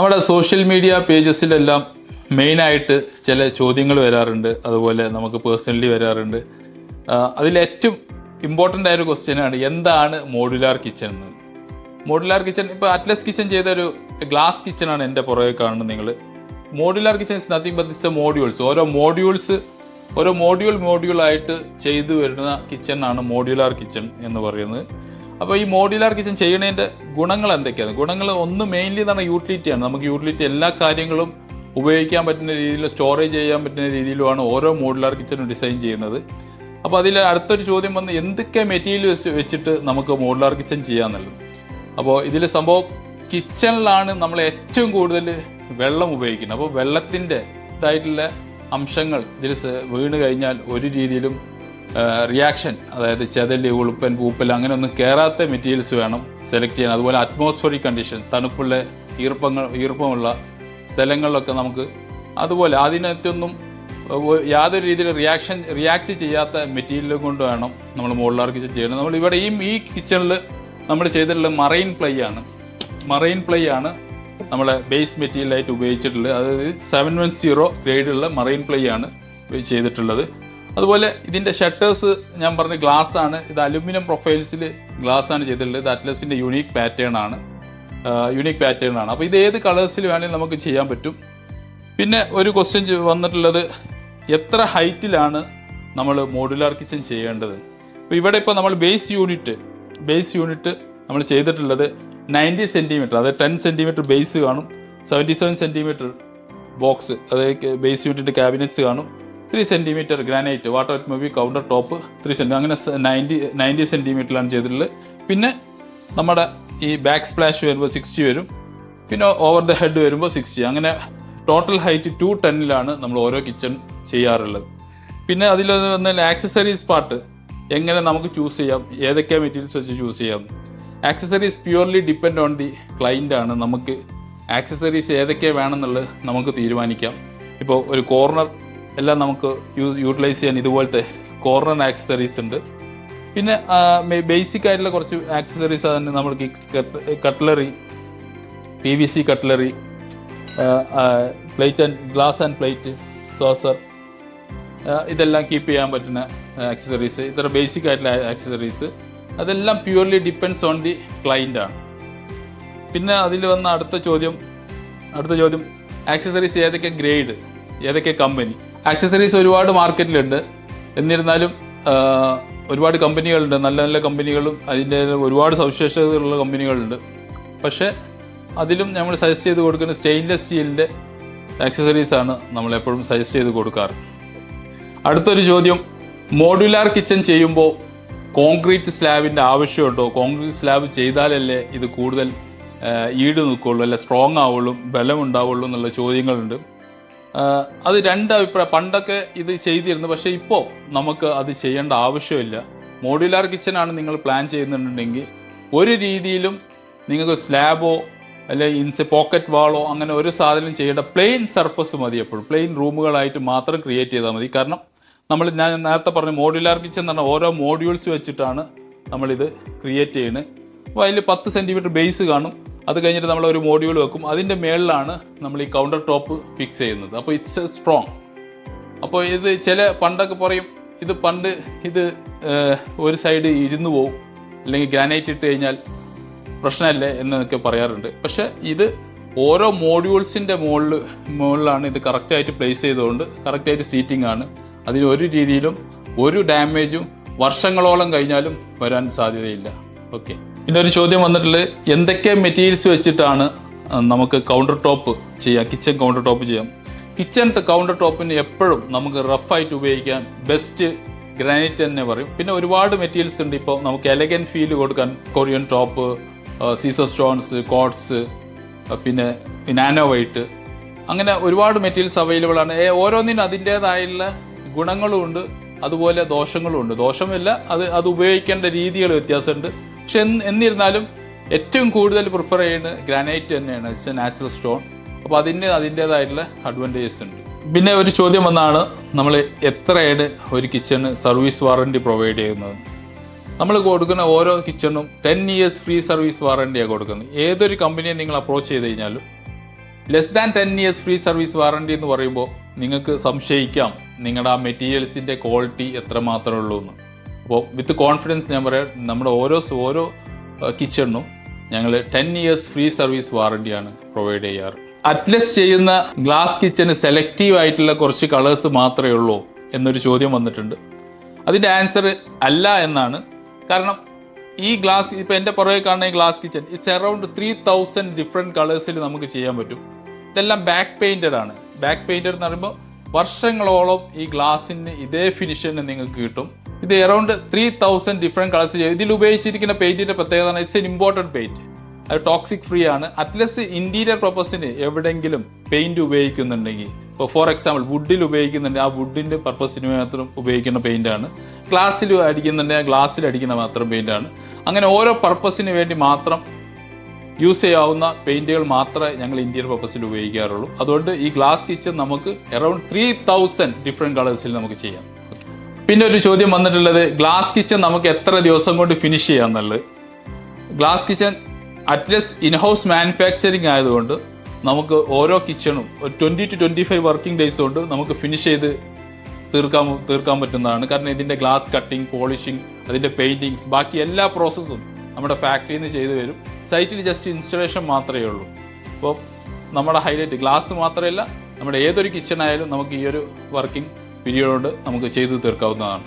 നമ്മുടെ social media പേജസിലെല്ലാം മെയിനായിട്ട് ചില ചോദ്യങ്ങൾ വരാറുണ്ട്, അതുപോലെ നമുക്ക് പേഴ്സണലി വരാറുണ്ട്. അതിലേറ്റവും ഇമ്പോർട്ടൻ്റ് ആയൊരു ക്വസ്റ്റ്യനാണ് എന്താണ് മോഡുലാർ കിച്ചൺ എന്ന്. മോഡുലാർ കിച്ചൺ ഇപ്പോൾ അറ്റ്ലസ് കിച്ചൺ ചെയ്തൊരു ഗ്ലാസ് കിച്ചണാണ് എൻ്റെ പുറകെ കാണുന്നത് നിങ്ങൾ. Modular kitchen is nothing but it's A modules. ഓരോ മോഡ്യൂളായിട്ട് ചെയ്തു വരുന്ന കിച്ചണാണ് മോഡുലാർ കിച്ചൺ എന്ന് പറയുന്നത്. അപ്പോൾ ഈ മോഡുലാർ കിച്ചൺ ചെയ്യുന്നതിൻ്റെ ഗുണങ്ങൾ എന്തൊക്കെയാണ്? ഗുണങ്ങൾ ഒന്ന് മെയിൻലി എന്ന് പറഞ്ഞാൽ യൂട്ടിലിറ്റിയാണ്. നമുക്ക് യൂട്ടിലിറ്റി എല്ലാ കാര്യങ്ങളും ഉപയോഗിക്കാൻ പറ്റുന്ന രീതിയിൽ, സ്റ്റോറേജ് ചെയ്യാൻ പറ്റുന്ന രീതിയിലുമാണ് ഓരോ മോഡുലാർ കിച്ചണും ഡിസൈൻ ചെയ്യുന്നത്. അപ്പോൾ അതിൽ അടുത്തൊരു ചോദ്യം വന്ന് എന്തൊക്കെ മെറ്റീരിയൽ വെച്ചിട്ട് നമുക്ക് മോഡുലാർ കിച്ചൺ ചെയ്യാമെന്നുള്ളത്. അപ്പോൾ ഇതിൽ സംഭവം കിച്ചണിലാണ് നമ്മൾ ഏറ്റവും കൂടുതൽ വെള്ളം ഉപയോഗിക്കുന്നത്. അപ്പോൾ വെള്ളത്തിൻ്റെ ഇതായിട്ടുള്ള അംശങ്ങൾ ഇതിൽ വീണ് കഴിഞ്ഞാൽ ഒരു രീതിയിലും റിയാക്ഷൻ, അതായത് ചെതല്, ഉളുപ്പൻ, പൂപ്പൽ അങ്ങനെ ഒന്നും കയറാത്ത മെറ്റീരിയൽസ് വേണം സെലക്ട് ചെയ്യാൻ. അതുപോലെ അറ്റ്മോസ്ഫിയറിക് കണ്ടീഷൻ, തണുപ്പുള്ള ഈർപ്പമുള്ള സ്ഥലങ്ങളിലൊക്കെ നമുക്ക് അതുപോലെ അതിനകത്തൊന്നും യാതൊരു രീതിയിൽ റിയാക്ട് ചെയ്യാത്ത മെറ്റീരിയൽ കൊണ്ട് വേണം നമ്മൾ മോഡുലാർ കിച്ചൺ ചെയ്യണം. നമ്മൾ ഇവിടെ ഈ കിച്ചണിൽ നമ്മൾ ചെയ്തിട്ടുള്ള മറൈൻ പ്ലൈ ആണ് നമ്മളെ ബേസ് മെറ്റീരിയലായിട്ട് ഉപയോഗിച്ചിട്ടുള്ളത്. അതായത് 710 ഗ്രേഡുള്ള മറൈൻ പ്ലൈ ആണ് ചെയ്തിട്ടുള്ളത്. അതുപോലെ ഇതിൻ്റെ ഷട്ടേഴ്സ് ഞാൻ പറഞ്ഞ ഗ്ലാസ് ആണ്. ഇത് അലുമിനിയം പ്രൊഫൈൽസിൽ ഗ്ലാസ് ആണ് ചെയ്തിട്ടുള്ളത്. ഇത് അറ്റ്ലസിൻ്റെ യുണീക്ക് പാറ്റേൺ ആണ്. അപ്പോൾ ഇത് ഏത് കളേഴ്സിൽ വേണമെങ്കിലും നമുക്ക് ചെയ്യാൻ പറ്റും. പിന്നെ ഒരു ക്വസ്റ്റ്യൻ വന്നിട്ടുള്ളത് എത്ര ഹൈറ്റിലാണ് നമ്മൾ മോഡുലാർ കിച്ചൺ ചെയ്യേണ്ടത്. അപ്പോൾ ഇവിടെ ഇപ്പോൾ നമ്മൾ ബേസ് യൂണിറ്റ് നമ്മൾ ചെയ്തിട്ടുള്ളത് 90 സെൻറ്റിമീറ്റർ, അതായത് 10 സെൻറ്റിമീറ്റർ ബേസ് കാണും, 77 സെൻറ്റിമീറ്റർ ബോക്സ്, അതായത് ബേസ് യൂണിറ്റിൻ്റെ ക്യാബിനറ്റ്സ് കാണും, 3 centimetre granite, water movie counter top 3 centimetre, അങ്ങനെ 90 സെൻറ്റിമീറ്ററിലാണ് ചെയ്തിട്ടുള്ളത്. പിന്നെ നമ്മുടെ ഈ ബാക്ക് സ്പ്ലാഷ് വരുമ്പോൾ 60 വരും, പിന്നെ ഓവർ ദ ഹെഡ് വരുമ്പോൾ 60, അങ്ങനെ ടോട്ടൽ ഹൈറ്റ് 210 നമ്മൾ ഓരോ കിച്ചൺ ചെയ്യാറുള്ളത്. പിന്നെ അതിൽ വന്നാൽ ആക്സസറീസ് പാർട്ട് എങ്ങനെ നമുക്ക് ചൂസ് ചെയ്യാം, ഏതൊക്കെ മെറ്റീരിയൽസ് വെച്ച് ചൂസ് ചെയ്യാം. Accessories purely depend on the client ആണ്. നമുക്ക് ആക്സസറീസ് ഏതൊക്കെ വേണമെന്നുള്ളത് നമുക്ക് തീരുമാനിക്കാം. ഇപ്പോൾ ഒരു കോർണർ എല്ലാം നമുക്ക് യൂട്ടിലൈസ് ചെയ്യാൻ ഇതുപോലത്തെ കോർണർ ആക്സസറീസ് ഉണ്ട്. പിന്നെ ബേസിക് ആയിട്ടുള്ള കുറച്ച് ആക്സസറീസ് തന്നെ നമ്മൾക്ക് cutlery, PVC cutlery, plate and glass and plate, saucer, ഇതെല്ലാം കീപ്പ് ചെയ്യാൻ പറ്റുന്ന ആക്സസറീസ്, ഇത്ര ബേസിക് ആയിട്ടുള്ള ആക്സസറീസ്, അതെല്ലാം purely depends on the client ആണ്. പിന്നെ അതിൽ വന്ന അടുത്ത ചോദ്യം ആക്സസറീസ് ഏതൊക്കെ ഗ്രേഡ്, ഏതൊക്കെ കമ്പനി. ആക്സസറീസ് ഒരുപാട് മാർക്കറ്റിലുണ്ട്. എന്നിരുന്നാലും ഒരുപാട് കമ്പനികളുണ്ട്, നല്ല നല്ല കമ്പനികളും അതിൻ്റെ ഒരുപാട് സവിശേഷതകളുള്ള കമ്പനികളുണ്ട്. പക്ഷേ അതിലും നമ്മൾ സജസ്റ്റ് ചെയ്ത് കൊടുക്കുന്ന സ്റ്റെയിൻലെസ് സ്റ്റീലിൻ്റെ ആക്സസറീസാണ് നമ്മളെപ്പോഴും സജസ്റ്റ് ചെയ്ത് കൊടുക്കാറ്. അടുത്തൊരു ചോദ്യം, മോഡുലാർ കിച്ചൺ ചെയ്യുമ്പോൾ കോൺക്രീറ്റ് സ്ലാബിൻ്റെ ആവശ്യമുണ്ടോ? കോൺക്രീറ്റ് സ്ലാബ് ചെയ്താലല്ലേ ഇത് കൂടുതൽ ഈട് നിൽക്കുള്ളൂ, അല്ലെ സ്ട്രോങ് ആവുള്ളൂ, ബലം ഉണ്ടാവുള്ളൂ എന്നുള്ള ചോദ്യങ്ങളുണ്ട്. അത് രണ്ട് അഭിപ്രായം. പണ്ടൊക്കെ ഇത് ചെയ്തിരുന്നു, പക്ഷേ ഇപ്പോൾ നമുക്ക് അത് ചെയ്യേണ്ട ആവശ്യമില്ല. മോഡുലാർ കിച്ചണാണ് നിങ്ങൾ പ്ലാൻ ചെയ്യുന്നുണ്ടെങ്കിൽ ഒരു രീതിയിലും നിങ്ങൾക്ക് സ്ലാബോ അല്ലെങ്കിൽ പോക്കറ്റ് വാളോ അങ്ങനെ ഒരു സാധനം ചെയ്യേണ്ട. പ്ലെയിൻ സർഫസ് മതി, എപ്പോഴും പ്ലെയിൻ റൂമുകളായിട്ട് മാത്രം ക്രിയേറ്റ് ചെയ്താൽ മതി. കാരണം ഞാൻ നേരത്തെ പറഞ്ഞ മോഡുലാർ കിച്ചൺ എന്ന് പറഞ്ഞാൽ ഓരോ മോഡ്യൂൾസ് വെച്ചിട്ടാണ് നമ്മളിത് ക്രിയേറ്റ് ചെയ്യുന്നത്. അപ്പോൾ അതിൽ 10 സെൻറ്റിമീറ്റർ ബേസ് കാണും, അത് കഴിഞ്ഞിട്ട് നമ്മൾ ഒരു മോഡ്യൂൾ വെക്കും, അതിൻ്റെ മേളിലാണ് നമ്മൾ ഈ കൗണ്ടർ ടോപ്പ് ഫിക്സ് ചെയ്യുന്നത്. അപ്പോൾ ഇറ്റ്സ് സ്ട്രോങ്. അപ്പോൾ ഇത് പണ്ടൊക്കെ പറയും ഇത് ഒരു സൈഡ് ഇരുന്ന് പോവും, അല്ലെങ്കിൽ ഗ്രാനൈറ്റ് ഇട്ട് കഴിഞ്ഞാൽ പ്രശ്നമല്ലേ എന്നൊക്കെ പറയാറുണ്ട്. പക്ഷേ ഇത് ഓരോ മോഡ്യൂൾസിൻ്റെ മുകളിലാണ് ഇത് കറക്റ്റായിട്ട് പ്ലേസ് ചെയ്തുകൊണ്ട് കറക്റ്റായിട്ട് സീറ്റിംഗ് ആണ്. അതിന് ഒരു രീതിയിലും ഒരു ഡാമേജും വർഷങ്ങളോളം കഴിഞ്ഞാലും വരാൻ സാധ്യതയില്ല. ഓക്കെ. പിന്നെ ഒരു ചോദ്യം വന്നിട്ടുള്ളത് എന്തൊക്കെ മെറ്റീരിയൽസ് വെച്ചിട്ടാണ് നമുക്ക് കൗണ്ടർ ടോപ്പ് ചെയ്യാം, കിച്ചൺ കൗണ്ടർ ടോപ്പ് ചെയ്യാം. കിച്ചൺ കൗണ്ടർ ടോപ്പിന് എപ്പോഴും നമുക്ക് റഫായിട്ട് ഉപയോഗിക്കാൻ ബെസ്റ്റ് ഗ്രാനൈറ്റ് തന്നെ പറയും. പിന്നെ ഒരുപാട് മെറ്റീരിയൽസ് ഉണ്ട്. ഇപ്പോൾ നമുക്ക് എലഗൻ ഫീൽ കൊടുക്കാൻ Korean top, seesaw stones, coats, പിന്നെ നാനോ വൈറ്റ്, അങ്ങനെ ഒരുപാട് മെറ്റീരിയൽസ് അവൈലബിൾ ആണ്. ഓരോന്നിനും അതിൻ്റേതായുള്ള ഗുണങ്ങളും ഉണ്ട്, അതുപോലെ ദോഷങ്ങളും ഉണ്ട്. ദോഷമില്ല, അത് ഉപയോഗിക്കേണ്ട രീതികൾ വ്യത്യാസമുണ്ട്. പക്ഷെ എന്നിരുന്നാലും ഏറ്റവും കൂടുതൽ പ്രിഫർ ചെയ്യുന്നത് ഗ്രാനൈറ്റ് തന്നെയാണ്. It's A natural stone. അപ്പോൾ അതിൻ്റേതായിട്ടുള്ള അഡ്വാൻറ്റേജസ് ഉണ്ട്. പിന്നെ ഒരു ചോദ്യം വന്നാണ് നമ്മൾ എത്രയാണ് ഒരു കിച്ചണ് സർവീസ് വാറണ്ടി പ്രൊവൈഡ് ചെയ്യുന്നത്. നമ്മൾ കൊടുക്കുന്ന ഓരോ കിച്ചണും 10 years ഫ്രീ സർവീസ് വാറണ്ടിയാണ് കൊടുക്കുന്നത്. ഏതൊരു കമ്പനിയെ നിങ്ങൾ അപ്രോച്ച് ചെയ്ത് കഴിഞ്ഞാലും less than 10 years free service warranty എന്ന് പറയുമ്പോൾ നിങ്ങൾക്ക് സംശയിക്കാം നിങ്ങളുടെ ആ മെറ്റീരിയൽസിൻ്റെ ക്വാളിറ്റി എത്രമാത്രമേ ഉള്ളൂ എന്ന്. അപ്പോൾ വിത്ത് കോൺഫിഡൻസ് ഞാൻ പറയാം, നമ്മുടെ ഓരോ കിച്ചണിനും ഞങ്ങൾ 10 ഇയേഴ്സ് ഫ്രീ സർവീസ് വാറണ്ടിയാണ് പ്രൊവൈഡ് ചെയ്യാറ്. അറ്റ്ലസ് ചെയ്യുന്ന ഗ്ലാസ് കിച്ചന് സെലക്റ്റീവ് ആയിട്ടുള്ള കുറച്ച് കളേഴ്സ് മാത്രമേ ഉള്ളൂ എന്നൊരു ചോദ്യം വന്നിട്ടുണ്ട്. അതിൻ്റെ ആൻസർ അല്ല എന്നാണ്. കാരണം ഈ ഗ്ലാസ് ഇപ്പോൾ എൻ്റെ പുറകെ കാണുന്ന ഈ glass kitchen it's around 3000 different കളേഴ്സിൽ നമുക്ക് ചെയ്യാൻ പറ്റും. ഇതെല്ലാം ബാക്ക് പെയിൻറ്റഡ് ആണ്. ബാക്ക് പെയിൻറ്റഡ് എന്ന് പറയുമ്പോൾ വർഷങ്ങളോളം ഈ ഗ്ലാസിന് ഇതേ ഫിനിഷിന് നിങ്ങൾക്ക് കിട്ടും. ഇത് അറൗണ്ട് 3000 ഡിഫറെൻറ്റ് കളേഴ്സ് ചെയ്യും. ഇതിൽ ഉപയോഗിച്ചിരിക്കുന്ന പെയിൻറ്റിൻ്റെ പ്രത്യേകത ഇറ്റ്സ് എൻ ഇമ്പോർട്ടൻറ്റ് പെയിൻറ്റ്. അത് ടോക്സിക് ഫ്രീ ആണ്. അറ്റ്ലസ് ഇൻറ്റീരിയർ പർപ്പസിന് എവിടെയെങ്കിലും പെയിൻറ്റ് ഉപയോഗിക്കുന്നുണ്ടെങ്കിൽ, ഇപ്പോൾ ഫോർ എക്സാമ്പിൾ വുഡിൽ ഉപയോഗിക്കുന്നുണ്ടെങ്കിൽ ആ വുഡിൻ്റെ പർപ്പസിന് മാത്രം ഉപയോഗിക്കുന്ന പെയിൻറ്റാണ്. ഗ്ലാസ്സിൽ അടിക്കുന്നുണ്ടെങ്കിൽ ആ ഗ്ലാസ്സിൽ അടിക്കുന്ന മാത്രം പെയിൻറ്റാണ്. അങ്ങനെ ഓരോ പർപ്പസിന് വേണ്ടി മാത്രം യൂസ് ചെയ്യാവുന്ന പെയിൻറ്റുകൾ മാത്രമേ ഞങ്ങൾ ഇൻറ്റീരിയർ പർപ്പസിൽ ഉപയോഗിക്കാറുള്ളൂ. അതുകൊണ്ട് ഈ ഗ്ലാസ് കിച്ചൺ നമുക്ക് അറൗണ്ട് 3000 ഡിഫറെൻറ്റ് കളേഴ്സിൽ നമുക്ക് ചെയ്യാം. പിന്നെ ഒരു ചോദ്യം വന്നിട്ടുള്ളത് ഗ്ലാസ് കിച്ചൺ നമുക്ക് എത്ര ദിവസം കൊണ്ട് ഫിനിഷ് ചെയ്യാം എന്നുള്ളത്. Glass kitchen Atlas in-house manufacturing ആയതുകൊണ്ട് നമുക്ക് ഓരോ കിച്ചണും ഒരു 20 to 25 വർക്കിംഗ് ഡേയ്സ് കൊണ്ട് നമുക്ക് ഫിനിഷ് ചെയ്ത് തീർക്കാൻ പറ്റുന്നതാണ്. കാരണം ഇതിൻ്റെ ഗ്ലാസ് കട്ടിങ്, പോളിഷിങ്, അതിൻ്റെ പെയിൻറ്റിങ്സ്, ബാക്കി എല്ലാ പ്രോസസ്സും നമ്മുടെ ഫാക്ടറിയിൽ നിന്ന് ചെയ്തു വരും. സൈറ്റിൽ ജസ്റ്റ് ഇൻസ്റ്റലേഷൻ മാത്രമേ ഉള്ളൂ. അപ്പോൾ നമ്മുടെ ഹൈലൈറ്റ് ഗ്ലാസ് മാത്രമല്ല, നമ്മുടെ ഏതൊരു കിച്ചൺ ആയാലും നമുക്ക് ഈ ഒരു വർക്കിംഗ് പീരിയഡ് കൊണ്ട് നമുക്ക് ചെയ്തു തീർക്കാവുന്നതാണ്.